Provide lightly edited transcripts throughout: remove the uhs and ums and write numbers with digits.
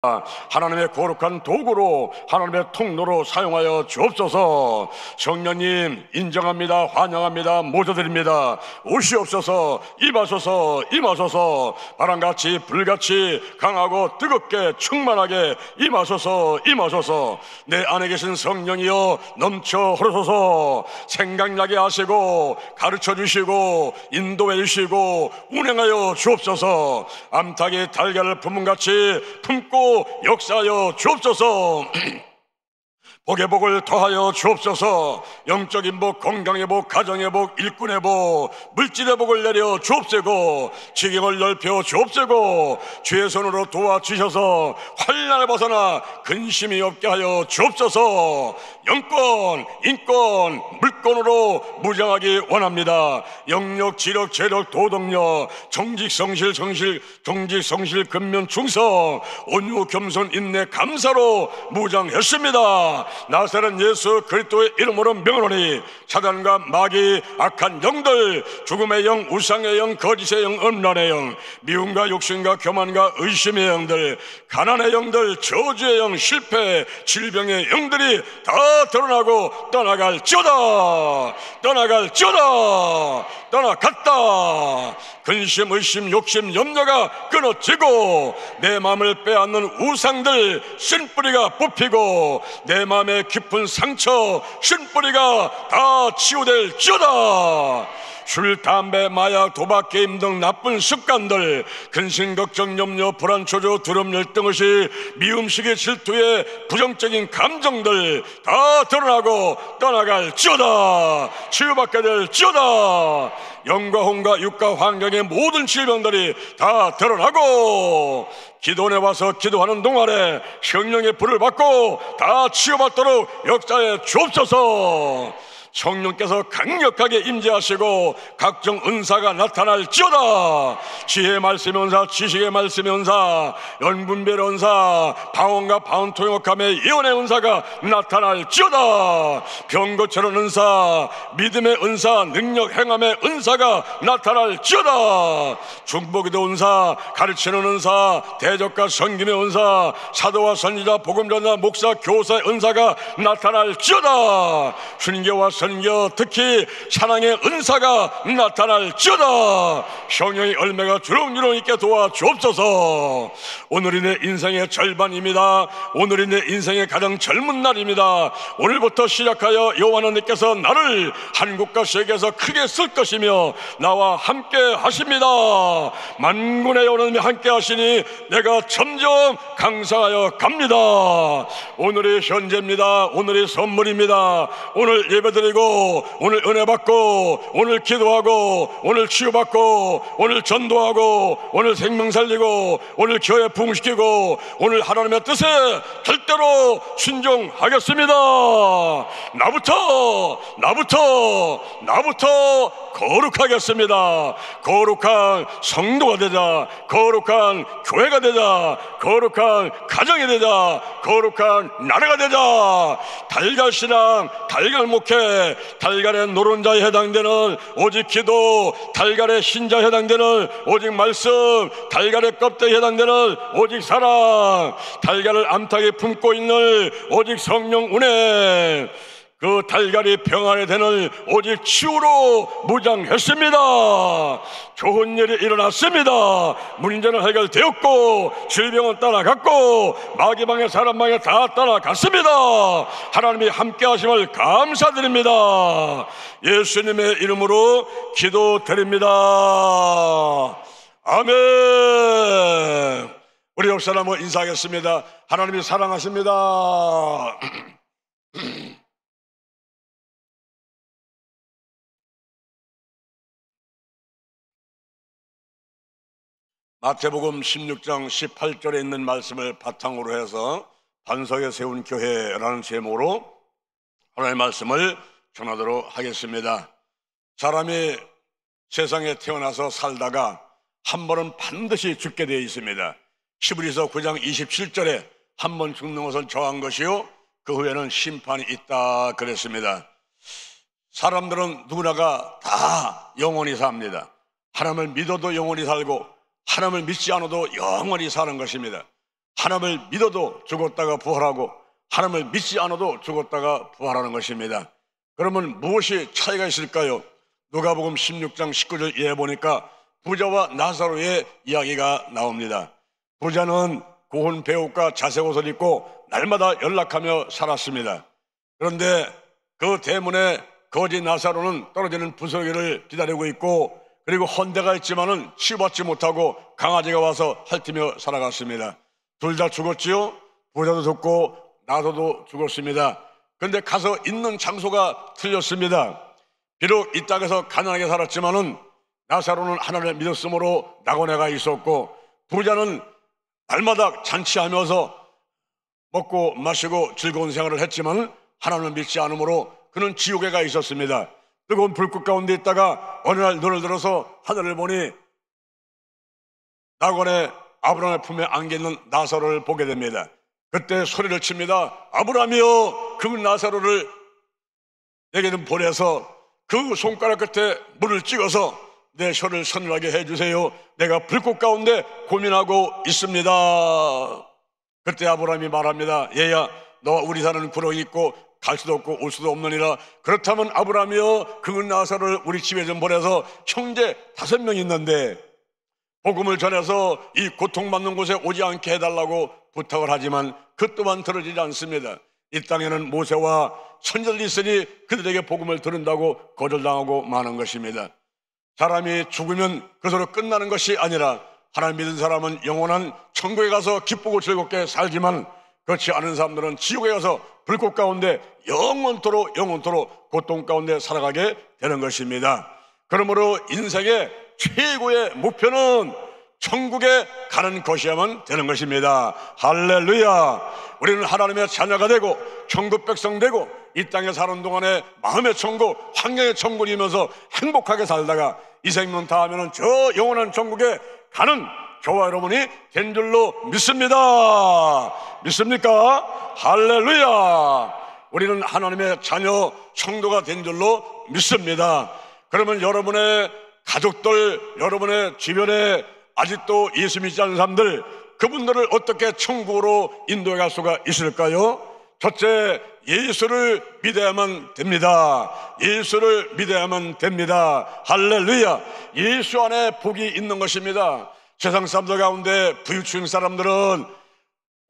하나님의 거룩한 도구로, 하나님의 통로로 사용하여 주옵소서. 성령님 인정합니다. 환영합니다. 모셔드립니다. 오시옵소서. 임하소서. 임하소서. 바람같이 불같이 강하고 뜨겁게 충만하게 임하소서. 임하소서. 내 안에 계신 성령이여 넘쳐 흐르소서. 생각나게 하시고 가르쳐 주시고 인도해 주시고 운행하여 주옵소서. 암탉이 달걀을 품음같이 품고 역사하여 주옵소서. 복의 복을 더하여 주옵소서. 영적인 복, 건강의 복, 가정의 복, 일꾼의 복, 물질의 복을 내려 주옵세고 지경을 넓혀 주옵세고 주의 손으로 도와주셔서 환난을 벗어나 근심이 없게 하여 주옵소서. 영권, 인권, 물권으로 무장하기 원합니다. 영력, 지력, 재력, 도덕력, 정직, 성실, 정직, 성실, 근면, 충성, 온유, 겸손, 인내, 감사로 무장했습니다. 나사렛 예수 그리스도의 이름으로 명하노니 사단과 마귀, 악한 영들, 죽음의 영, 우상의 영, 거짓의 영, 음란의 영, 미움과 욕심과 교만과 의심의 영들, 가난의 영들, 저주의 영, 실패, 질병의 영들이 다 드러나고 떠나갈지어다. 떠나갈지어다. 떠나갔다. 근심, 의심, 욕심, 염려가 끊어지고 내 마음을 빼앗는 우상들 신뿌리가 뽑히고 내 마음의 깊은 상처 신뿌리가 다 치유될지어다. 술, 담배, 마약, 도박, 게임 등 나쁜 습관들, 근심, 걱정, 염려, 불안, 초조, 두려움, 열등, 의식, 미움식의 질투의 부정적인 감정들 다 드러나고 떠나갈지어다. 치유받게 될지어다. 영과 혼과 육과 환경의 모든 질병들이 다 드러나고 기도원에 와서 기도하는 동안에 성령의 불을 받고 다 치유받도록 역사해 주옵소서. 성령께서 강력하게 임재하시고 각종 은사가 나타날지어다. 지혜의 말씀의 은사, 지식의 말씀의 은사, 연분별 은사, 방언과 방언 통역함의 예언의 은사가 나타날지어다. 병 고치는 은사, 믿음의 은사, 능력 행함의 은사가 나타날지어다. 중보기도 은사, 가르치는 은사, 대적과 섬김의 은사, 사도와 선지자, 복음전자, 목사, 교사의 은사가 나타날지어다. 순교와 선교, 특히 사랑의 은사가 나타날지어다. 성령의 열매가 주렁주렁 있게 도와주옵소서. 오늘이 내 인생의 절반입니다. 오늘이 내 인생의 가장 젊은 날입니다. 오늘부터 시작하여 여호와 하나님께서 나를 한국과 세계에서 크게 쓸 것이며 나와 함께 하십니다. 만군의 여호와님이 함께 하시니 내가 점점 강성하여 갑니다. 오늘이 현재입니다. 오늘이 선물입니다. 오늘 예배드리고 오늘 은혜 받고 오늘 기도하고 오늘 치유받고 오늘 전도하고 오늘 생명 살리고 오늘 교회 부흥시키고 오늘 하나님의 뜻에 절대로 순종하겠습니다. 나부터 거룩하겠습니다. 거룩한 성도가 되자, 거룩한 교회가 되자, 거룩한 가정이 되자, 거룩한 나라가 되자. 달걀신앙, 달걀 목회, 달걀의 노른자에 해당되는 오직 기도, 달걀의 신자에 해당되는 오직 말씀, 달걀의 껍데기에 해당되는 오직 사랑, 달걀을 암탉에 품고 있는 오직 성령 운행, 그 달걀이 병안에 되는 오직 치유로 무장했습니다. 좋은 일이 일어났습니다. 문제는 해결되었고 질병은 떠나갔고 마귀방에 사람방에 다 떠나갔습니다. 하나님이 함께 하심을 감사드립니다. 예수님의 이름으로 기도드립니다. 아멘. 우리 옆사람을 인사하겠습니다. 하나님이 사랑하십니다. 마태복음 16장 18절에 있는 말씀을 바탕으로 해서 반석에 세운 교회라는 제목으로 하나님의 말씀을 전하도록 하겠습니다. 사람이 세상에 태어나서 살다가 한 번은 반드시 죽게 되어 있습니다. 히브리서 9장 27절에 한 번 죽는 것은 정한 것이요 그 후에는 심판이 있다 그랬습니다. 사람들은 누구나가 다 영원히 삽니다. 하나님을 믿어도 영원히 살고 하나님을 믿지 않아도 영원히 사는 것입니다. 하나님을 믿어도 죽었다가 부활하고 하나님을 믿지 않아도 죽었다가 부활하는 것입니다. 그러면 무엇이 차이가 있을까요? 누가복음 16장 19절 이하에 보니까 부자와 나사로의 이야기가 나옵니다. 부자는 고운 배옷과 자색 옷을 입고 날마다 연락하며 살았습니다. 그런데 그 대문에 거지 나사로는 떨어지는 부스러기를 기다리고 있고, 그리고 헌대가 있지만은 치유받지 못하고 강아지가 와서 핥으며 살아갔습니다. 둘 다 죽었지요. 부자도 죽고 나사로도 죽었습니다. 그런데 가서 있는 장소가 틀렸습니다. 비록 이 땅에서 가난하게 살았지만은 나사로는 하나님을 믿었으므로 낙원에가 있었고, 부자는 날마다 잔치하면서 먹고 마시고 즐거운 생활을 했지만 하나님을 믿지 않으므로 그는 지옥에 가 있었습니다. 뜨거운 불꽃 가운데 있다가 어느 날 눈을 들어서 하늘을 보니 낙원에 아브라함의 품에 안겨있는 나사로를 보게 됩니다. 그때 소리를 칩니다. 아브라함이여, 그 나사로를 내게는 보내서 그 손가락 끝에 물을 찍어서 내 혀를 서늘하게 해주세요. 내가 불꽃 가운데 고민하고 있습니다. 그때 아브라함이 말합니다. 얘야, 너와 우리 산은 구렁이 있고 갈 수도 없고 올 수도 없느니라. 그렇다면 아브라함이여, 그 나사로를 우리 집에 좀 보내서 형제 5명 있는데 복음을 전해서 이 고통받는 곳에 오지 않게 해달라고 부탁을 하지만 그 또한 들어지지 않습니다. 이 땅에는 모세와 선지자들이 있으니 그들에게 복음을 들은다고 거절당하고 마는 것입니다. 사람이 죽으면 그것으로 끝나는 것이 아니라 하나님 믿은 사람은 영원한 천국에 가서 기쁘고 즐겁게 살지만, 그렇지 않은 사람들은 지옥에 가서 불꽃 가운데 영원토록 고통 가운데 살아가게 되는 것입니다. 그러므로 인생의 최고의 목표는 천국에 가는 것이야만 되는 것입니다. 할렐루야. 우리는 하나님의 자녀가 되고 천국 백성 되고 이 땅에 사는 동안에 마음의 천국, 환경의 천국이면서 행복하게 살다가 이 생명 다 하면은 저 영원한 천국에 가는 저와 여러분이 된 줄로 믿습니다. 믿습니까? 할렐루야. 우리는 하나님의 자녀 성도가 된 줄로 믿습니다. 그러면 여러분의 가족들, 여러분의 주변에 아직도 예수 믿지 않는 사람들, 그분들을 어떻게 천국으로 인도해 갈 수가 있을까요? 첫째, 예수를 믿어야만 됩니다. 예수를 믿어야만 됩니다. 할렐루야. 예수 안에 복이 있는 것입니다. 세상 사람들 가운데 부유층 사람들은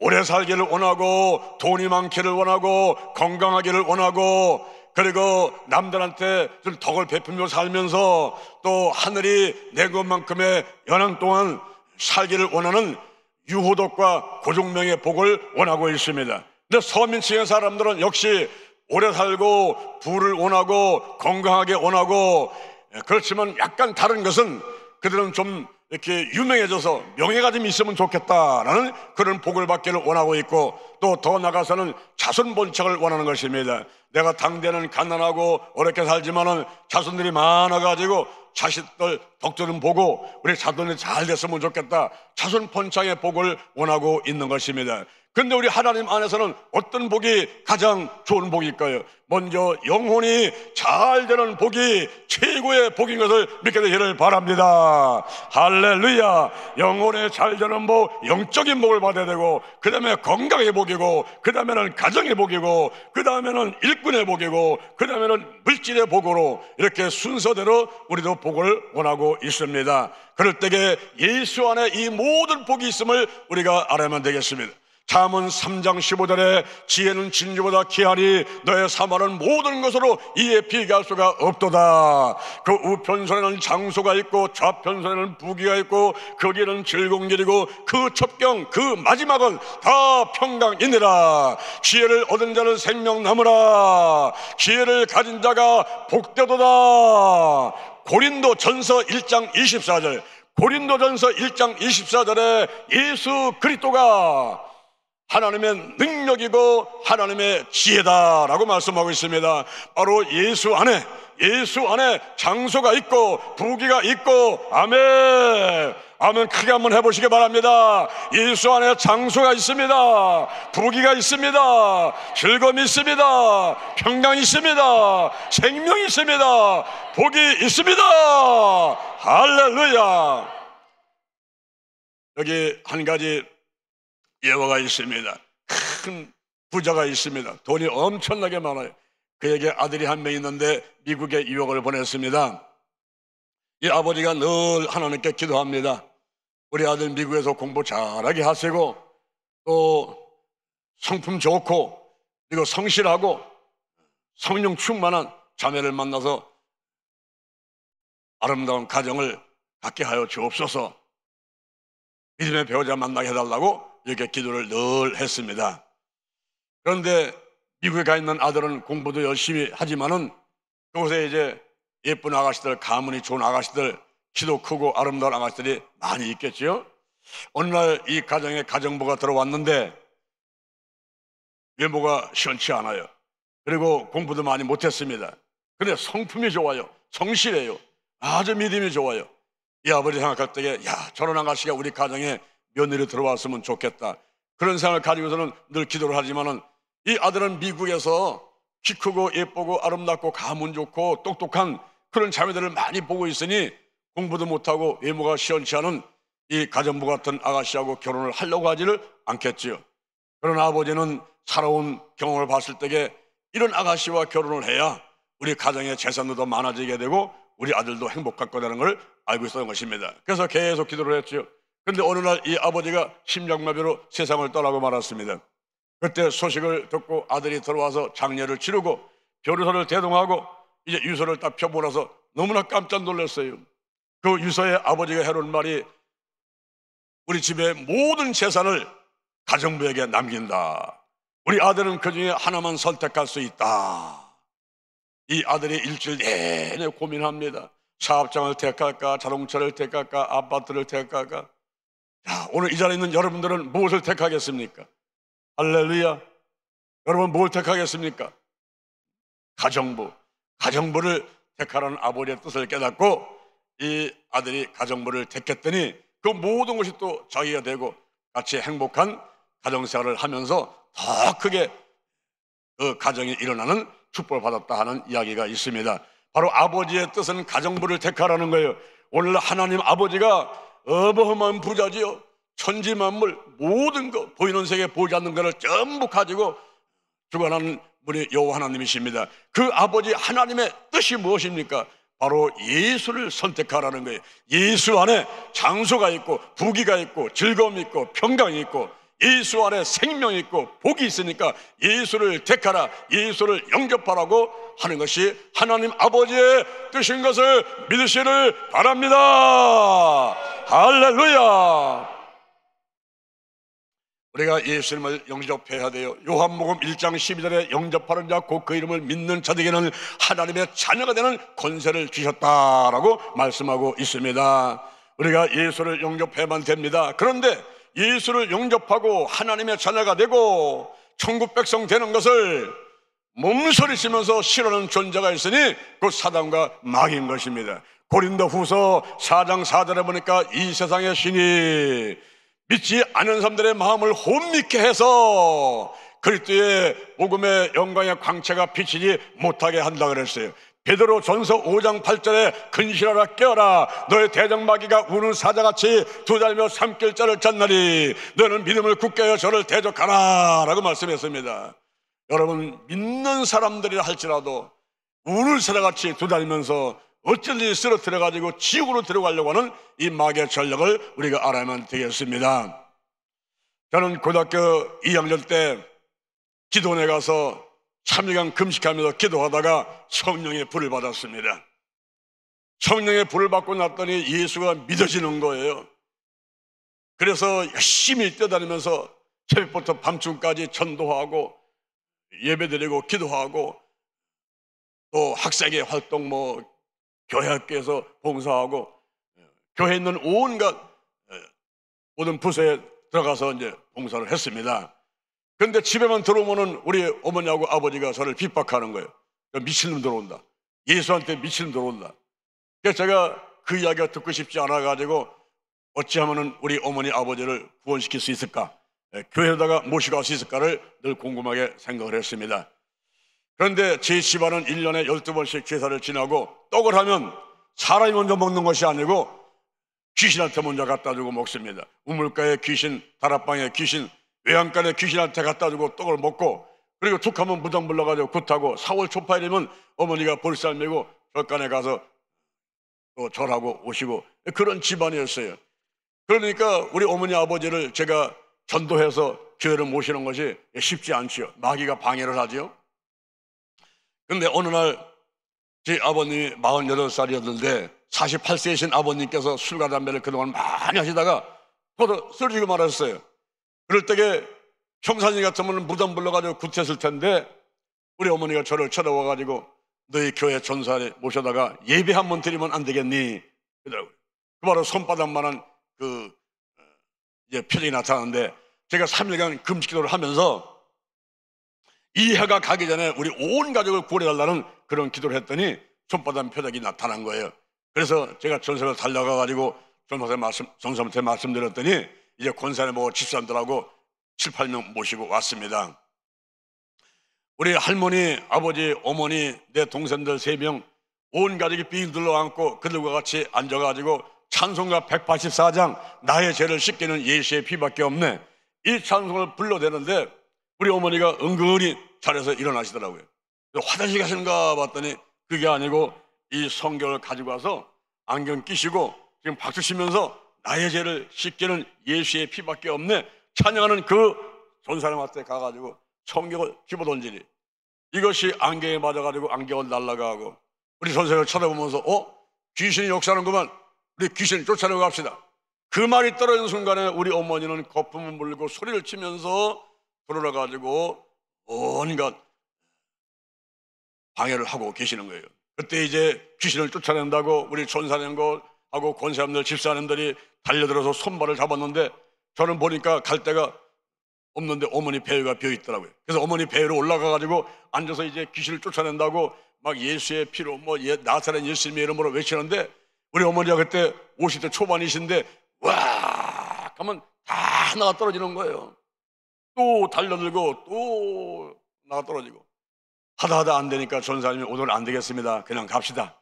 오래 살기를 원하고 돈이 많기를 원하고 건강하기를 원하고, 그리고 남들한테 좀 덕을 베풀며 살면서 또 하늘이 낸 것만큼의 연한 동안 살기를 원하는 유호덕과 고종명의 복을 원하고 있습니다. 근데 서민층의 사람들은 역시 오래 살고 부를 원하고 건강하게 원하고, 그렇지만 약간 다른 것은 그들은 좀 이렇게 유명해져서 명예가 좀 있으면 좋겠다라는 그런 복을 받기를 원하고 있고, 또 더 나가서는 자손 번창을 원하는 것입니다. 내가 당대는 가난하고 어렵게 살지만은 자손들이 많아가지고 자식들 덕 좀 보고 우리 자손이 잘 됐으면 좋겠다, 자손 번창의 복을 원하고 있는 것입니다. 그런데 우리 하나님 안에서는 어떤 복이 가장 좋은 복일까요? 먼저 영혼이 잘 되는 복이 최고의 복인 것을 믿게 되기를 바랍니다. 할렐루야. 영혼이 잘 되는 복, 영적인 복을 받아야 되고, 그 다음에 건강의 복이고, 그 다음에는 가정의 복이고, 그 다음에는 일꾼의 복이고, 그 다음에는 물질의 복으로 이렇게 순서대로 우리도 복을 원하고 있습니다. 그럴 때에 예수 안에 이 모든 복이 있음을 우리가 알아야만 되겠습니다. 잠언 3장 15절에 지혜는 진주보다 귀하니 너의 사마는 모든 것으로 이에 비교할 수가 없도다. 그 우편선에는 장소가 있고 좌편선에는 부귀가 있고 거기는 즐거운 길이고 그 첩경 그 마지막은 다 평강이니라. 지혜를 얻은 자는 생명 나무라. 지혜를 가진 자가 복되도다. 고린도전서 1장 24절, 고린도전서 1장 24절에 예수 그리스도가 하나님의 능력이고 하나님의 지혜다라고 말씀하고 있습니다. 바로 예수 안에 장소가 있고 부귀가 있고, 아멘. 아멘. 크게 한번 해보시기 바랍니다. 예수 안에 장소가 있습니다. 부귀가 있습니다. 즐거움이 있습니다. 평강이 있습니다. 생명이 있습니다. 복이 있습니다. 할렐루야. 여기 한 가지 예화가 있습니다. 큰 부자가 있습니다. 돈이 엄청나게 많아요. 그에게 아들이 한 명 있는데 미국에 유학을 보냈습니다. 이 아버지가 늘 하나님께 기도합니다. 우리 아들 미국에서 공부 잘하게 하시고 또 성품 좋고 그리고 성실하고 성령 충만한 자매를 만나서 아름다운 가정을 갖게 하여 주옵소서, 믿음의 배우자 만나게 해달라고 이렇게 기도를 늘 했습니다. 그런데 미국에 가 있는 아들은 공부도 열심히 하지만은 그곳에 이제 예쁜 아가씨들, 가문이 좋은 아가씨들, 키도 크고 아름다운 아가씨들이 많이 있겠지요. 어느 날 이 가정에 가정부가 들어왔는데 외모가 시원치 않아요. 그리고 공부도 많이 못했습니다. 그런데 성품이 좋아요. 성실해요. 아주 믿음이 좋아요. 이 아버지 생각할 때에 저런 아가씨가 우리 가정에 며느리 들어왔으면 좋겠다, 그런 생각을 가지고서는 늘 기도를 하지만은 이 아들은 미국에서 키 크고 예쁘고 아름답고 가문 좋고 똑똑한 그런 자매들을 많이 보고 있으니 공부도 못하고 외모가 시원치 않은 이 가정부 같은 아가씨하고 결혼을 하려고 하지를 않겠지요. 그러나 아버지는 살아온 경험을 봤을 때에 이런 아가씨와 결혼을 해야 우리 가정의 재산도 더 많아지게 되고 우리 아들도 행복할 거라는 걸 알고 있었던 것입니다. 그래서 계속 기도를 했죠. 그런데 어느 날 이 아버지가 심장마비로 세상을 떠나고 말았습니다. 그때 소식을 듣고 아들이 들어와서 장례를 치르고 교류서를 대동하고 이제 유서를 딱 펴보고 나서 너무나 깜짝 놀랐어요. 그 유서에 아버지가 해놓은 말이 우리 집의 모든 재산을 가정부에게 남긴다. 우리 아들은 그 중에 하나만 선택할 수 있다. 이 아들이 일주일 내내 고민합니다. 사업장을 택할까, 자동차를 택할까, 아파트를 택할까. 자, 오늘 이 자리에 있는 여러분들은 무엇을 택하겠습니까? 할렐루야. 여러분 뭘 택하겠습니까? 가정부를 택하라는 아버지의 뜻을 깨닫고 이 아들이 가정부를 택했더니 그 모든 것이 또 자기가 되고 같이 행복한 가정생활을 하면서 더 크게 그 가정이 일어나는 축복을 받았다 하는 이야기가 있습니다. 바로 아버지의 뜻은 가정부를 택하라는 거예요. 오늘 하나님 아버지가 어마어마한 부자지요. 천지만물 모든 것, 보이는 세계 보이지 않는 것을 전부 가지고 주관하는 분이 여호와 하나님이십니다. 그 아버지 하나님의 뜻이 무엇입니까? 바로 예수를 선택하라는 거예요. 예수 안에 장소가 있고 부귀가 있고 즐거움이 있고 평강이 있고 예수 안에 생명이 있고 복이 있으니까 예수를 택하라, 예수를 영접하라고 하는 것이 하나님 아버지의 뜻인 것을 믿으시기를 바랍니다. 할렐루야. 우리가 예수님을 영접해야 돼요. 요한복음 1장 12절에 영접하는 자 곧 그 이름을 믿는 자들에게는 하나님의 자녀가 되는 권세를 주셨다라고 말씀하고 있습니다. 우리가 예수를 영접해야만 됩니다. 그런데 예수를 영접하고 하나님의 자녀가 되고 천국 백성 되는 것을 몸서리치면서 싫어하는 존재가 있으니 그 사단과 마귀인 것입니다. 고린도후서 4장 4절에 보니까 이 세상의 신이 믿지 않은 사람들의 마음을 혼미케 해서 그리스도의 복음의 영광의 광채가 비치지 못하게 한다 그랬어요. 베드로 전서 5장 8절에 근실하라 깨어라 너의 대적마귀가 우는 사자같이 두 달며 삼킬자를 짰나니 너는 믿음을 굳게 하여 저를 대적하라 라고 말씀했습니다. 여러분 믿는 사람들이라 할지라도 우는 사자같이 두 달면서 어쩐지 쓰러뜨려가지고 지옥으로 들어가려고 하는 이 마귀의 전략을 우리가 알아야만 되겠습니다. 저는 고등학교 2학년 때 기도원에 가서 3일간 금식하면서 기도하다가 성령의 불을 받았습니다. 성령의 불을 받고 났더니 예수가 믿어지는 거예요. 그래서 열심히 뛰어다니면서 새벽부터 밤중까지 전도하고 예배드리고 기도하고 또 학생회 활동 교회학교에서 봉사하고 교회에 있는 온갖 모든 부서에 들어가서 이제 봉사를 했습니다. 그런데 집에만 들어오면은 우리 어머니하고 아버지가 저를 핍박하는 거예요. 미친놈 들어온다. 예수한테 미친놈 들어온다. 그래서 제가 그 이야기가 듣고 싶지 않아가지고 어찌하면은 우리 어머니 아버지를 구원시킬 수 있을까, 교회에다가 모시고 갈 수 있을까를 늘 궁금하게 생각을 했습니다. 그런데 제 집안은 1년에 12번씩 제사를 지나고 떡을 하면 사람이 먼저 먹는 것이 아니고 귀신한테 먼저 갖다 주고 먹습니다. 우물가에 귀신, 다락방에 귀신, 외양간에 귀신한테 갖다 주고 떡을 먹고, 그리고 툭 하면 무당 불러가지고 굿하고, 4월 초파에 되면 어머니가 볼살 메고 절간에 가서 또 절하고 오시고, 그런 집안이었어요. 그러니까 우리 어머니 아버지를 제가 전도해서 교회를 모시는 것이 쉽지 않지요. 마귀가 방해를 하죠. 근데 어느 날 제 아버님이 48살이었는데 48세이신 아버님께서 술과 담배를 그동안 많이 하시다가 뻗어 쓰러지고 말았어요. 그럴 때에 형사님 같으면 무당 불러가지고 굿했을 텐데, 우리 어머니가 저를 쳐다봐가지고 너희 교회 전사에 모셔다가 예배 한번 드리면 안 되겠니? 그러더라고요. 그 바로 손바닥만한 이제 표정이 나타나는데, 제가 3일간 금식기도를 하면서 이 해가 가기 전에 우리 온 가족을 구원해달라는 그런 기도를 했더니 손바닥 표적이 나타난 거예요. 그래서 제가 전설을 달려가가지고 전사한테 말씀드렸더니 이제 권사님 뭐 집사람들하고 7, 8명 모시고 왔습니다. 우리 할머니, 아버지, 어머니, 내 동생들 3명 온 가족이 빙 둘러앉고 그들과 같이 앉아가지고 찬송가 184장 나의 죄를 씻기는 예수의 피밖에 없네, 이 찬송을 불러대는데 우리 어머니가 은근히 자리에서 일어나시더라고요. 화장실 가시는가 봤더니 그게 아니고 이 성경을 가지고 와서 안경 끼시고 지금 박수 치면서 나의 죄를 씻기는 예수의 피밖에 없네 찬양하는 그 전사님한테 가가지고 성경을 집어던지니 이것이 안경에 맞아가지고 안경을 날라가고, 우리 선생님을 쳐다보면서 귀신이 역사하는구만, 우리 귀신을 쫓아내고 갑시다. 그 말이 떨어지는 순간에 우리 어머니는 거품을 물고 소리를 치면서 돌아가지고 온갖 방해를 하고 계시는 거예요. 그때 이제 귀신을 쫓아낸다고 우리 전사님하고 권사님들, 집사님들이 달려들어서 손발을 잡았는데, 저는 보니까 갈 데가 없는데 어머니 배가 비어 있더라고요. 그래서 어머니 배로 올라가가지고 앉아서 이제 귀신을 쫓아낸다고 막 예수의 피로 나사렛 예수님의 이름으로 외치는데, 우리 어머니가 그때 50대 초반이신데 와 하면 다 나가 떨어지는 거예요. 또 달려들고 또 나가 떨어지고 하다 안 되니까 전사님이 오늘 안 되겠습니다, 그냥 갑시다.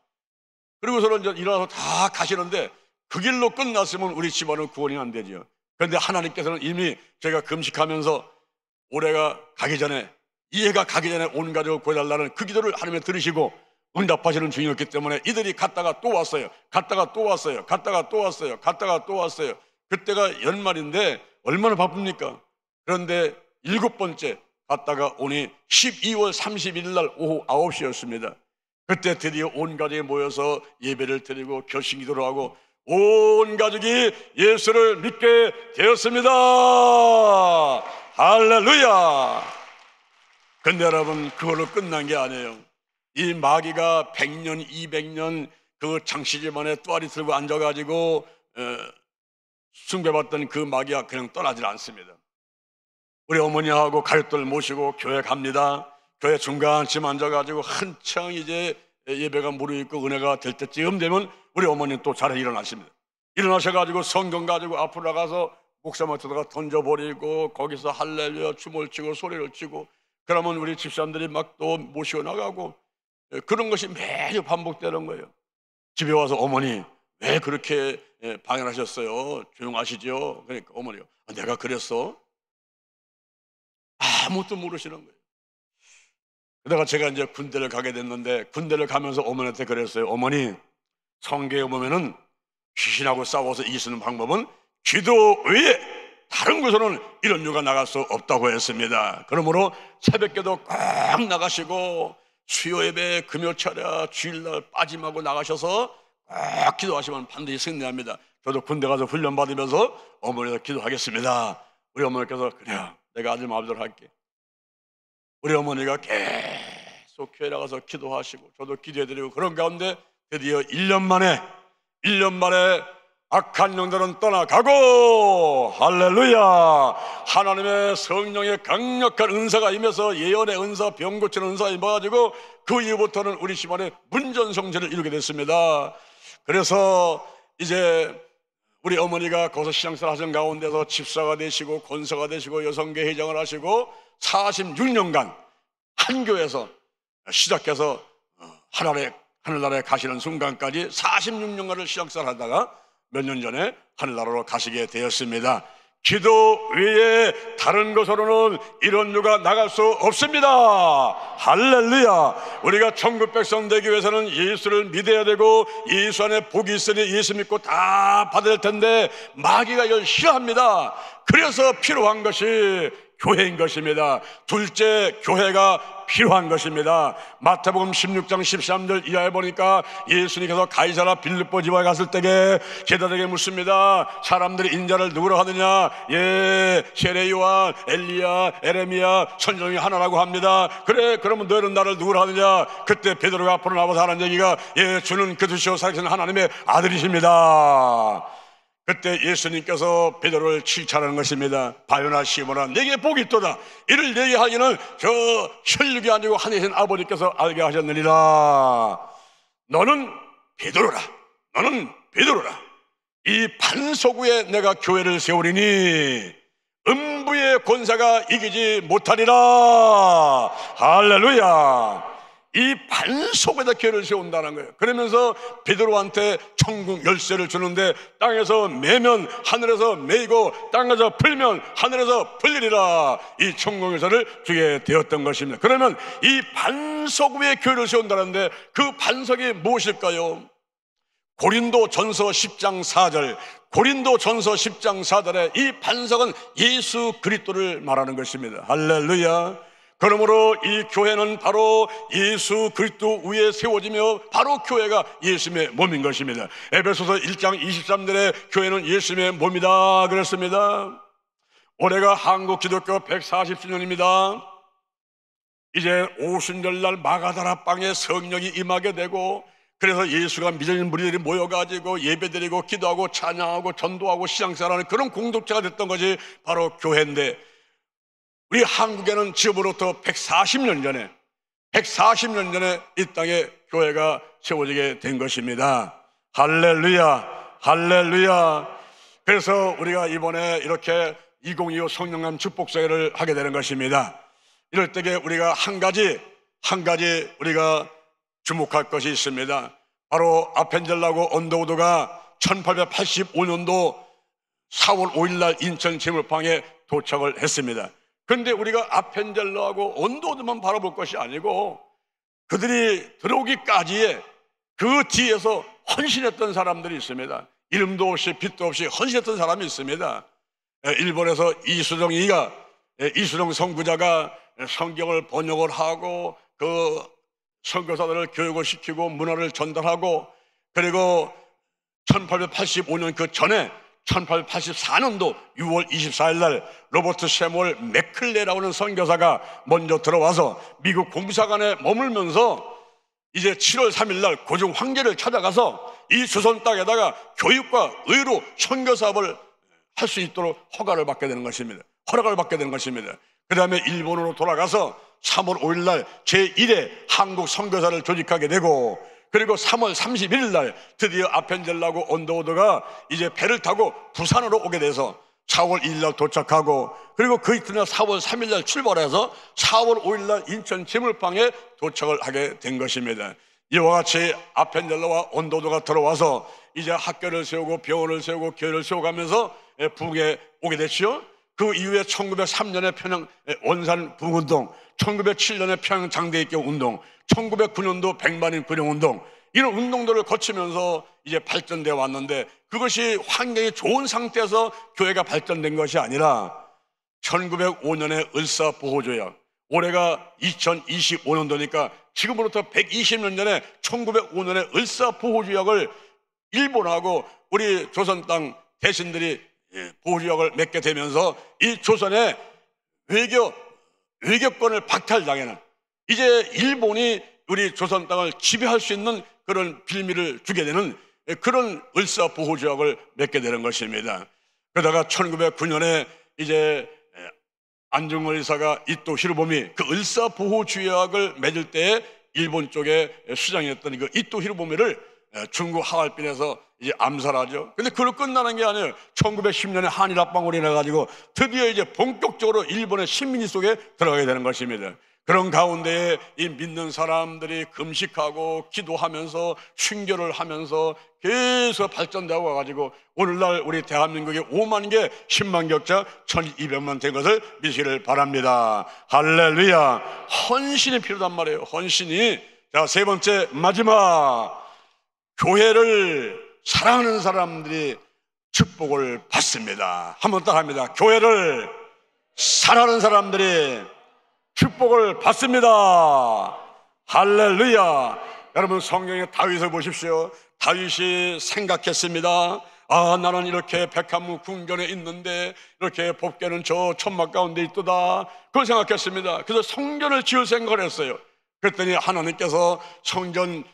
그리고서는 이제 일어나서 다 가시는데 그 길로 끝났으면 우리 집안은 구원이 안 되죠. 그런데 하나님께서는 이미 제가 금식하면서 올해가 가기 전에, 이 해가 가기 전에 온 가족을 구해달라는 그 기도를 하나님이 들으시고 응답하시는 중이었기 때문에 이들이 갔다가 또 왔어요. 갔다가 또 왔어요. 갔다가 또 왔어요. 갔다가 또 왔어요. 그때가 연말인데 얼마나 바쁩니까? 그런데 7번째 갔다가 오니 12월 31일 날 오후 9시였습니다. 그때 드디어 온 가족이 모여서 예배를 드리고 결심기도를 하고 온 가족이 예수를 믿게 되었습니다. 할렐루야. 근데 여러분, 그걸로 끝난 게 아니에요. 이 마귀가 100년, 200년 그 장시집안에 또아리 들고 앉아가지고 숭배받던 그 마귀가 그냥 떠나질 않습니다. 우리 어머니하고 가족들 모시고 교회 갑니다. 교회 중간쯤 앉아가지고 한창 이제 예배가 무르익고 은혜가 될 때쯤 되면 우리 어머니는 또 자리에 일어나십니다. 일어나셔가지고 성경 가지고 앞으로 나가서 목사한테다가 던져버리고 거기서 할렐루야 춤을 추고 소리를 치고, 그러면 우리 집사람들이 막 또 모시고 나가고, 그런 것이 매주 반복되는 거예요. 집에 와서 어머니 왜 그렇게 방해하셨어요? 조용하시죠? 그러니까 어머니가 내가 그랬어? 아무것도 모르시는 거예요. 그러다가 제가 이제 군대를 가게 됐는데, 군대를 가면서 어머니한테 그랬어요. 어머니, 성경에 보면은 귀신하고 싸워서 이기는 방법은 기도 외에 다른 곳으로는 이런 유가 나갈 수 없다고 했습니다. 그러므로 새벽기도 꼭 나가시고 수요 예배, 금요 차례, 주일날 빠짐하고 나가셔서 꼭 기도하시면 반드시 승리합니다. 저도 군대 가서 훈련 받으면서 어머니도 기도하겠습니다. 우리 어머니께서 그래요, 내가 아들 마음대로 할게. 우리 어머니가 계속 교회 나가서 기도하시고 저도 기도해드리고, 그런 가운데 드디어 1년 만에 악한 영들은 떠나가고, 할렐루야, 하나님의 성령의 강력한 은사가 임해서 예언의 은사, 병 고치는 은사가 임해가지고 그 이후부터는 우리 집안에 문전성시를 이루게 됐습니다. 그래서 이제 우리 어머니가 거기서 신앙생활 하신 가운데서 집사가 되시고 권사가 되시고 여성계 회장을 하시고 46년간 한 교회에서 시작해서 하늘나라에 가시는 순간까지 46년간을 신앙생활 하다가 몇 년 전에 하늘나라로 가시게 되었습니다. 기도 외에 다른 것으로는 이런 유가 나갈 수 없습니다. 할렐루야. 우리가 천국 백성 되기 위해서는 예수를 믿어야 되고, 예수 안에 복이 있으니 예수 믿고 다 받을 텐데 마귀가 이걸 싫어합니다. 그래서 필요한 것이 교회인 것입니다. 둘째, 교회가 필요한 것입니다. 마태복음 16장 13절 이하에 보니까 예수님께서 가이사라 빌립보 집에 갔을 때에 제자들에게 묻습니다. 사람들이 인자를 누구로 하느냐? 세례 요한, 엘리야, 에레미야, 선지자 중에 하나라고 합니다. 그래, 그러면 너희는 나를 누구로 하느냐? 그때 베드로가 앞으로 나와서 하는 얘기가, 주는 그리스도 살아계신 하나님의 아들이십니다. 그때 예수님께서 베드로를 칭찬하는 것입니다. 바요나 시몬아, 내게 복이 있도다. 이를 내게 하기는 저 혈육이 아니고 하늘에 계신 아버지께서 알게 하셨느니라. 너는 베드로라. 너는 베드로라. 이 반석 위에 내가 교회를 세우리니 음부의 권세가 이기지 못하리라. 할렐루야. 이 반석에다 교회를 세운다는 거예요. 그러면서 베드로한테 천국 열쇠를 주는데, 땅에서 매면 하늘에서 매이고 땅에서 풀면 하늘에서 풀리리라. 이 천국 열쇠를 주게 되었던 것입니다. 그러면 이 반석 위에 교회를 세운다는데 그 반석이 무엇일까요? 고린도전서 10장 4절, 고린도전서 10장 4절에 이 반석은 예수 그리스도를 말하는 것입니다. 할렐루야. 그러므로 이 교회는 바로 예수 그리스도 위에 세워지며 바로 교회가 예수님의 몸인 것입니다. 에베소서 1장 23절에 교회는 예수님의 몸이다 그랬습니다. 올해가 한국 기독교 140주년입니다. 이제 오순절날 마가다락방에 성령이 임하게 되고, 그래서 예수가 믿는 무리들이 모여가지고 예배드리고 기도하고 찬양하고 전도하고 시장사라는 그런 공동체가 됐던 것이 바로 교회인데, 우리 한국에는 지금으로부터 140년 전에 이 땅에 교회가 세워지게 된 것입니다. 할렐루야, 할렐루야. 그래서 우리가 이번에 이렇게 2025 성령남 축복사회를 하게 되는 것입니다. 이럴 때에 우리가 한 가지 우리가 주목할 것이 있습니다. 바로 아펜젤라고 언더우드가 1885년도 4월 5일날 인천 제물방에 도착을 했습니다. 그런데 우리가 아펜젤러하고 언더우드만 바라볼 것이 아니고, 그들이 들어오기까지의 그 뒤에서 헌신했던 사람들이 있습니다. 이름도 없이 빛도 없이 헌신했던 사람이 있습니다. 일본에서 이수정 선구자가 성경을 번역을 하고 그 선교사들을 교육을 시키고 문화를 전달하고, 그리고 1885년 그 전에 1884년도 6월 24일 날 로버트 세무얼 맥클레라고 하는 선교사가 먼저 들어와서 미국 공사관에 머물면서 이제 7월 3일 날 고종 황제를 찾아가서 이 조선 땅에다가 교육과 의로 선교사업을 할 수 있도록 허가를 받게 되는 것입니다. 그 다음에 일본으로 돌아가서 3월 5일 날 제1회 한국 선교사를 조직하게 되고, 그리고 3월 31일 날 드디어 아펜젤라고 언더우드가 이제 배를 타고 부산으로 오게 돼서 4월 2일 날 도착하고, 그리고 그 이튿날 4월 3일 날 출발해서 4월 5일 날 인천 제물방에 도착을 하게 된 것입니다. 이와 같이 아펜젤라와 언더우드가 들어와서 이제 학교를 세우고 병원을 세우고 교회를 세워가면서 부흥에 오게 됐죠. 그 이후에 1903년에 평양 원산 부흥운동, 1907년에 평양 장대입교 운동, 1909년도 백만인 군용운동, 이런 운동들을 거치면서 이제 발전되어 왔는데, 그것이 환경이 좋은 상태에서 교회가 발전된 것이 아니라 1905년에 을사보호조약, 올해가 2025년도니까 지금으로부터 120년 전에 1905년에 을사보호조약을 일본하고 우리 조선 땅 대신들이 보호조약을 맺게 되면서 이 조선의 외교권을 박탈당하는, 이제 일본이 우리 조선 땅을 지배할 수 있는 그런 빌미를 주게 되는 그런 을사보호조약을 맺게 되는 것입니다. 그러다가 1909년에 이제 안중근 의사가 이토 히로부미 그 을사보호조약을 맺을 때 일본 쪽에 수장이었던 그 이토 히로부미를 중국 하얼빈에서 이제 암살하죠. 근데 그걸로 끝나는 게 아니에요. 1910년에 한일 합방으로 인해가지고 드디어 이제 본격적으로 일본의 식민지 속에 들어가게 되는 것입니다. 그런 가운데에 이 믿는 사람들이 금식하고 기도하면서 순교를 하면서 계속 발전되어 와가지고 오늘날 우리 대한민국에 5만 개, 10만 격자 1200만 된 것을 믿으시기를 바랍니다. 할렐루야. 헌신이 필요단 말이에요. 헌신이. 자, 세 번째 마지막, 교회를 사랑하는 사람들이 축복을 받습니다. 한번 딱 합니다. 교회를 사랑하는 사람들이 축복을 받습니다. 할렐루야. 여러분, 성경에 다윗을 보십시오. 다윗이 생각했습니다. 아, 나는 이렇게 백합무 궁전에 있는데 이렇게 법궤는 저 천막 가운데 있도다. 그걸 생각했습니다. 그래서 성전을 지을 생각을 했어요. 그랬더니 하나님께서 성전을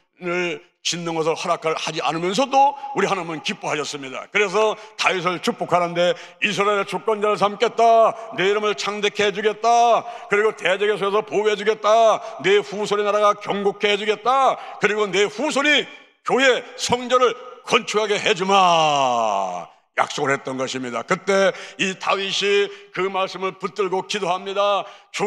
짓는 것을 허락하지 않으면서도 우리 하나님은 기뻐하셨습니다. 그래서 다윗을 축복하는데 이스라엘의 주권자를 삼겠다, 내 이름을 창대케 해주겠다, 그리고 대적에 서서 보호해주겠다, 내 후손의 나라가 경고케 해주겠다, 그리고 내 후손이 교회 성전을 건축하게 해주마, 약속을 했던 것입니다. 그때 이 다윗이 그 말씀을 붙들고 기도합니다. 주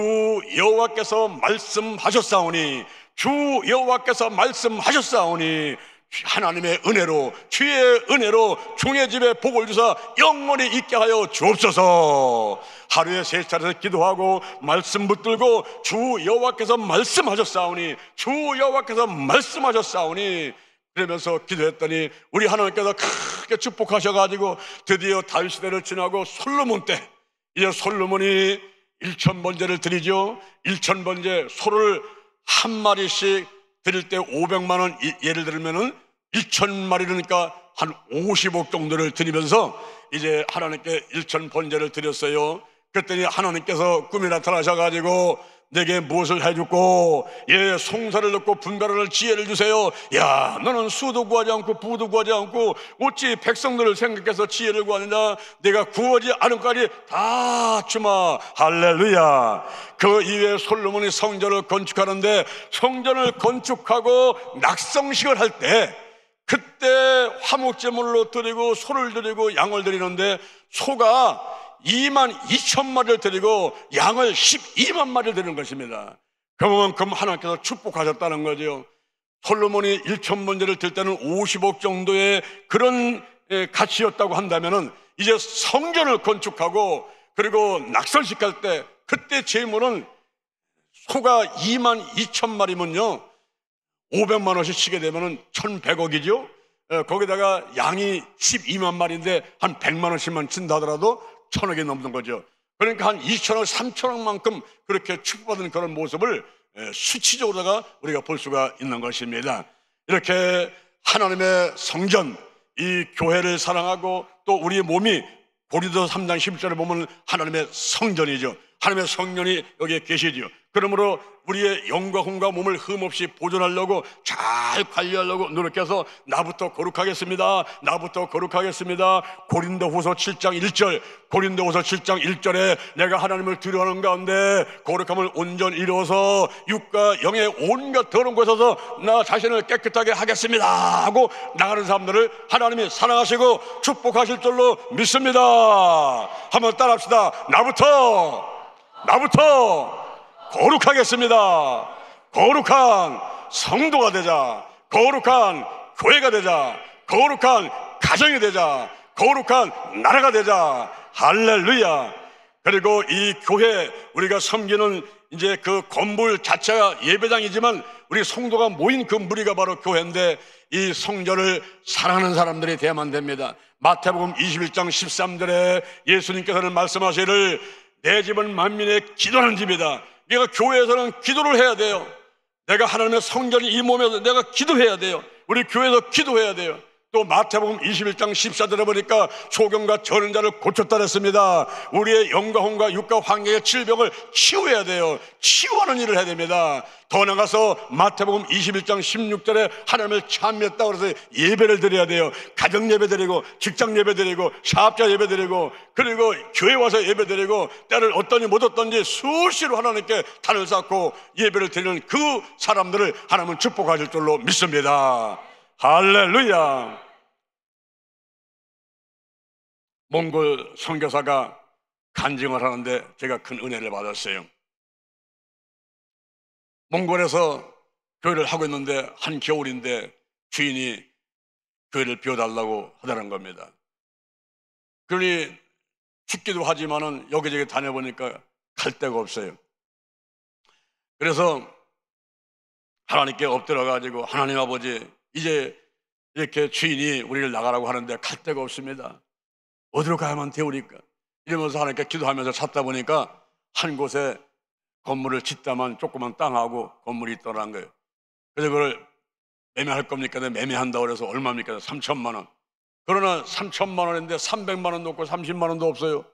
여호와께서 말씀하셨사오니, 주 여호와께서 말씀하셨사오니 하나님의 은혜로, 주의 은혜로 중의 집에 복을 주사 영원히 있게 하여 주옵소서. 하루에 3차례 기도하고 말씀 붙들고 주 여호와께서 말씀하셨사오니, 주 여호와께서 말씀하셨사오니 그러면서 기도했더니 우리 하나님께서 크게 축복하셔가지고 드디어 다윗 시대를 지나고 솔로몬 때, 이제 솔로몬이 1000번제를 드리죠. 1000번제, 소를 한 마리씩 드릴 때 500만 원, 예를 들면은 1000마리니까 한 50억 정도를 드리면서 이제 하나님께 1000번제를 드렸어요. 그랬더니 하나님께서 꿈에 나타나셔가지고 내게 무엇을 해줬고, 예, 송사를 넣고 분별하는 지혜를 주세요. 야, 너는 수도 구하지 않고 부도 구하지 않고 어찌 백성들을 생각해서 지혜를 구하느냐. 내가 구하지 않은 까지 다 주마. 할렐루야. 그 이후에 솔로몬이 성전을 건축하는데, 성전을 건축하고 낙성식을 할 때 그때 화목제물로 드리고 소를 드리고 양을 드리는데, 소가 22,000마리를 드리고 양을 12만 마리를 드리는 것입니다. 그만큼 하나님께서 축복하셨다는 거죠. 솔로몬이 1000번제를 드릴 때는 50억 정도의 그런 가치였다고 한다면은, 이제 성전을 건축하고 그리고 낙설식 할 때 그때 제물은 소가 22,000마리면요 500만 원씩 치게 되면은 1,100억이죠. 거기다가 양이 12만 마리인데 한 100만 원씩만 친다 하더라도 1,000억이 넘는 거죠. 그러니까 한 2,000억, 3,000억만큼 그렇게 축복받는 그런 모습을 수치적으로다가 우리가 볼 수가 있는 것입니다. 이렇게 하나님의 성전, 이 교회를 사랑하고 또 우리의 몸이 고린도서 3장 11절에 보면 하나님의 성전이죠. 하나님의 성령이 여기에 계시죠. 그러므로 우리의 영과 혼과 몸을 흠없이 보존하려고, 잘 관리하려고 노력해서 나부터 거룩하겠습니다, 나부터 거룩하겠습니다. 고린도후서 7장 1절, 고린도후서 7장 1절에 내가 하나님을 두려워하는 가운데 거룩함을 온전히 이루어서 육과 영의 온갖 더러운 곳에서 나 자신을 깨끗하게 하겠습니다 하고 나가는 사람들을 하나님이 사랑하시고 축복하실 줄로 믿습니다. 한번 따라합시다. 나부터 거룩하겠습니다. 거룩한 성도가 되자, 거룩한 교회가 되자, 거룩한 가정이 되자, 거룩한 나라가 되자. 할렐루야. 그리고 이 교회, 우리가 섬기는 이제 그 건물 자체가 예배당이지만 우리 성도가 모인 그 무리가 바로 교회인데, 이 성전을 사랑하는 사람들이 돼야만 됩니다. 마태복음 21장 13절에 예수님께서는 말씀하시기를 내 집은 만민의 기도하는 집이다. 내가 교회에서는 기도를 해야 돼요. 내가 하나님의 성전이 이 몸에서 내가 기도해야 돼요. 우리 교회에서 기도해야 돼요. 또 마태복음 21장 14절에 보니까 소경과 저는 자를 고쳤다 그랬습니다. 우리의 영과 혼과 육과 환경의 질병을 치유해야 돼요. 치유하는 일을 해야 됩니다. 더 나가서 마태복음 21장 16절에 하나님을 찬미했다고 해서 예배를 드려야 돼요. 가정 예배 드리고, 직장 예배 드리고, 사업자 예배 드리고, 그리고 교회 와서 예배 드리고, 때를 어떠니 못 어떤지 수시로 하나님께 단을 쌓고 예배를 드리는 그 사람들을 하나님은 축복하실 줄로 믿습니다. 할렐루야. 몽골 선교사가 간증을 하는데 제가 큰 은혜를 받았어요. 몽골에서 교회를 하고 있는데 한겨울인데 주인이 교회를 비워달라고 하다는 겁니다. 그러니 춥기도 하지만은 여기저기 다녀보니까 갈 데가 없어요. 그래서 하나님께 엎드려가지고, 하나님 아버지, 이제 이렇게 주인이 우리를 나가라고 하는데 갈 데가 없습니다. 어디로 가야만 되오리까? 이러면서 하나님께 기도하면서 찾다 보니까 한 곳에 건물을 짓다만 조그만 땅하고 건물이 있더라는 거예요. 그래서 그걸 매매할 겁니까? 매매한다고 그래서 얼마입니까? 3천만 원. 그러나 3천만 원인데 300만 원도 없고 30만 원도 없어요.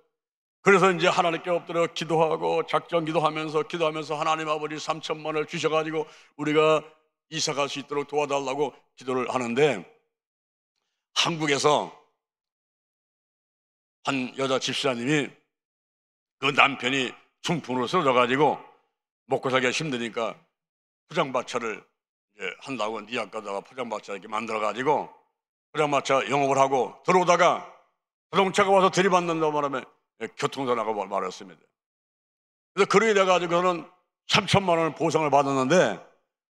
그래서 이제 하나님께 엎드려 기도하고 작전 기도하면서 하나님 아버지 3천만 원을 주셔가지고 우리가 이사 갈 수 있도록 도와달라고 기도를 하는데, 한국에서 한 여자 집사님이 그 남편이 중풍으로 쓰러져가지고 먹고 살기가 힘드니까 포장마차를 이제 한다고 니학 가다가 포장마차 이렇게 만들어가지고 포장마차 영업을 하고 들어오다가 자동차가 와서 들이받는다고 말하면 교통사고 나고 말했습니다. 그래서 그러게 돼가지고는 3천만 원을 보상을 받았는데,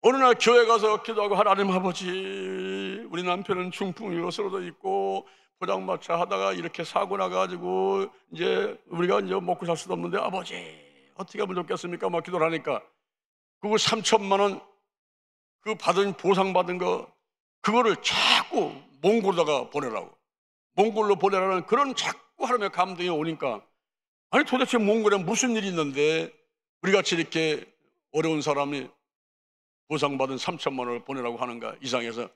어느 날 교회 가서 기도하고, 하나님 아버지, 우리 남편은 중풍으로 쓰러져 있고 포장마차 하다가 이렇게 사고 나가지고 이제 우리가 이제 먹고 살 수도 없는데 아버지 어떻게 하면 좋겠습니까? 막 기도를 하니까 그거 3천만 원 그 받은 보상받은 거 그거를 자꾸 몽골에다가 보내라고, 몽골로 보내라는 그런 자꾸 하나님의 감동이 오니까, 아니 도대체 몽골에 무슨 일이 있는데 우리같이 이렇게 어려운 사람이 보상받은 3천만 원을 보내라고 하는가 이상해서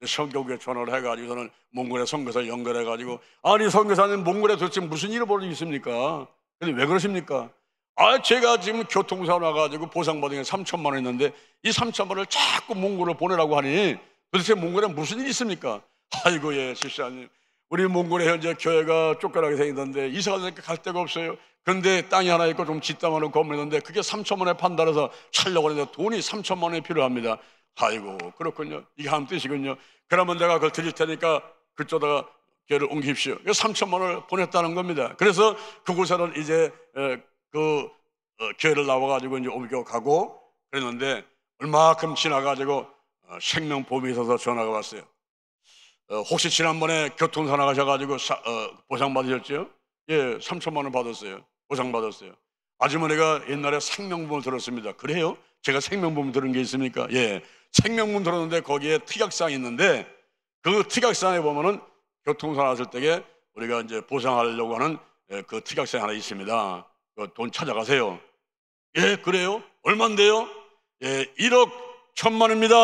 선교국에 전화를 해가지고 저는 몽골의 선교사 연결해가지고, 아니 선교사님 몽골에 도대체 무슨 일이 벌어지고 있습니까? 근데 왜 그러십니까? 아 제가 지금 교통사고 나가지고 보상받은 게 3천만 원 있는데 이 3천만 원을 자꾸 몽골로 보내라고 하니 도대체 몽골에 무슨 일이 있습니까? 아이고 예 집사님, 우리 몽골에 현재 교회가 쫓겨나게 생겼는데 이사 가니까 갈 데가 없어요. 그런데 땅이 하나 있고 좀 짓다마는 건물인데 그게 3천만 원에 판다 해서 살려고 하는데 돈이 3천만 원이 필요합니다. 아이고 그렇군요. 이게 한 뜻이군요. 그러면 내가 그걸 드릴 테니까 그쪽다가 교회를 옮기십시오. 3천만 원을 보냈다는 겁니다. 그래서 그곳에는 이제 교회를 나와가지고 이제 옮겨가고 그랬는데, 얼마큼 지나가지고 생명보험이 있어서 전화가 왔어요. 혹시 지난번에 교통사 나가셔가지고 보상 받으셨죠? 예, 3천만 원 받았어요. 보상 받았어요. 아주머니가 옛날에 생명보험을 들었습니다. 그래요? 제가 생명보험 들은 게 있습니까? 예, 생명보험 들었는데 거기에 특약사항이 있는데 그 특약사항에 보면은 교통사 났을 때에 우리가 이제 보상하려고 하는 그 특약사항이 하나 있습니다. 그 돈 찾아가세요. 예, 그래요? 얼만데요? 예, 1억 1천만 원입니다.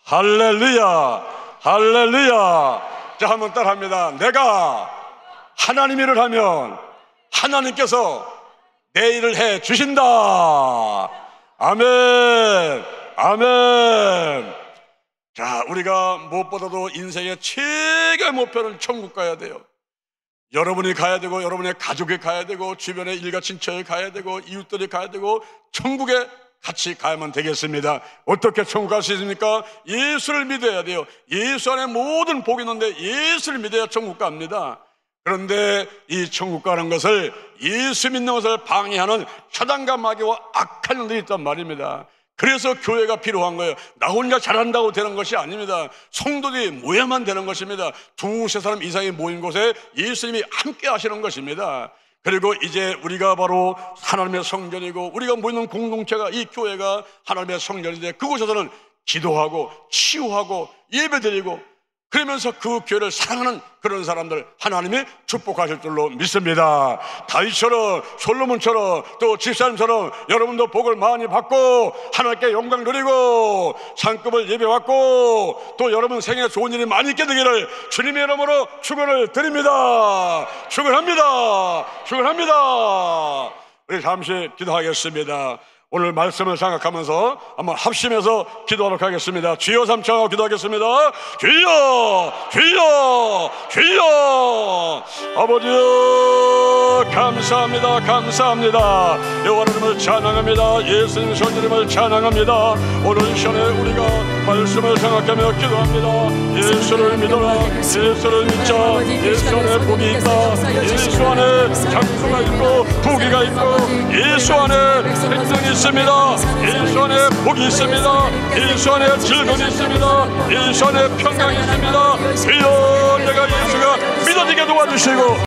할렐루야, 할렐루야. 자, 한번 따라합니다. 내가 하나님 일을 하면 하나님께서 내 일을 해 주신다. 아멘, 아멘. 자, 우리가 무엇보다도 인생의 최고의 목표는 천국 가야 돼요. 여러분이 가야 되고 여러분의 가족이 가야 되고 주변의 일가 친척이 가야 되고 이웃들이 가야 되고 천국에 같이 가야만 되겠습니다. 어떻게 천국 갈 수 있습니까? 예수를 믿어야 돼요. 예수 안에 모든 복이 있는데 예수를 믿어야 천국 갑니다. 그런데 이 천국 가는 것을, 예수 믿는 것을 방해하는 사단과 마귀와 악한 놈들이 있단 말입니다. 그래서 교회가 필요한 거예요. 나 혼자 잘한다고 되는 것이 아닙니다. 성도들이 모여야만 되는 것입니다. 두세 사람 이상이 모인 곳에 예수님이 함께 하시는 것입니다. 그리고 이제 우리가 바로 하나님의 성전이고 우리가 모이는 공동체가, 이 교회가 하나님의 성전인데 그곳에서는 기도하고 치유하고 예배드리고 그러면서 그 교회를 사랑하는 그런 사람들 하나님이 축복하실 줄로 믿습니다. 다윗처럼, 솔로몬처럼, 또 집사님처럼 여러분도 복을 많이 받고 하나님께 영광 누리고 상급을 예배받고 또 여러분 생에 좋은 일이 많이 있게 되기를 주님의 이름으로 축원을 드립니다. 축원합니다. 축원합니다. 우리 잠시 기도하겠습니다. 오늘 말씀을 생각하면서 한번 합심해서 기도하도록 하겠습니다. 주여 삼창하고 기도하겠습니다. 주여, 주여, 주여. 아버지여, 감사합니다. 감사합니다. 여호와 하나님을 찬양합니다. 예수님 성령님을 찬양합니다. 오늘 이 시간에 우리가 말씀을 생각하며 기도합니다. 예수를 믿어라. 예수를 믿자. 예수 안에 복이 있다. 예수 안에 장수가 있고 부귀가 있고 예수 안에 백성이 있습니다. 예수 안에 복이 있습니다. 예수 안에 즐거움이 있습니다. 예수 안에 평강이 있습니다. 주여, 내가 예수가 믿어지게 도와주시고